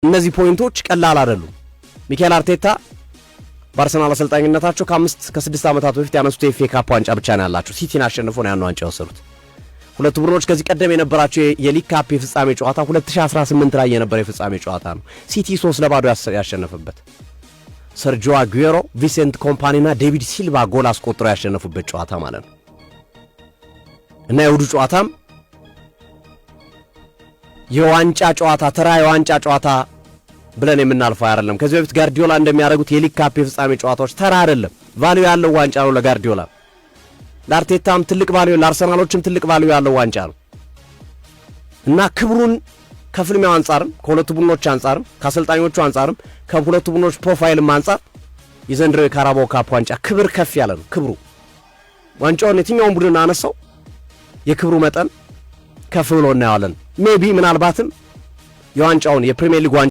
እነዚህ ፖይንቶች ቀላል አይደሉም። ሚካኤል አርቴታ ባርሰናል አሰልጣኝነታቸው ከ6 ዓመታት በፊት ያነሱት የኤፍኤ ካፕ ዋንጫ ብቻ ነው ያላቸው። ሲቲን አሸንፈው ነው ያን ዋንጫ የወሰዱት። ሁለቱ ቡድኖች ከዚህ ቀደም የነበራቸው የሊግ ካፕ የፍጻሜ ጨዋታ 2018 ላይ የነበረ የፍጻሜ ጨዋታ ነው። ሲቲ 3-0 ያሸነፈበት ሰርጂዮ አጉዌሮ፣ ቪሴንት ኮምፓኒና ዴቪድ ሲልቫ ጎል አስቆጥሮ ያሸነፉበት ጨዋታ ማለት ነው እና የውዱ ጨዋታም የዋንጫ ጨዋታ ተራ የዋንጫ ጨዋታ ብለን የምናልፈው አይደለም። ከዚህ በፊት ጋርዲዮላ እንደሚያደርጉት የሊግ ካፕ የፍጻሜ ጨዋታዎች ተራ አይደለም። ቫልዩ ያለው ዋንጫ ነው ለጋርዲዮላ። ለአርቴታም ትልቅ ቫልዩ፣ ለአርሰናሎችም ትልቅ ቫልዩ ያለው ዋንጫ ነው እና ክብሩን ከፍልሚያው አንጻርም ከሁለቱ ቡድኖች አንጻርም ከአሰልጣኞቹ አንጻርም ከሁለቱ ቡድኖች ፕሮፋይልም አንጻር የዘንድሮው የካራባኦ ካፕ ዋንጫ ክብር ከፍ ያለ ነው። ክብሩ ዋንጫውን የትኛውን ቡድን አነሳው የክብሩ መጠን ከፍ ብሎ እናያለን። ሜቢ ምናልባትም የዋንጫውን የፕሪሚየር ሊግ ዋንጫ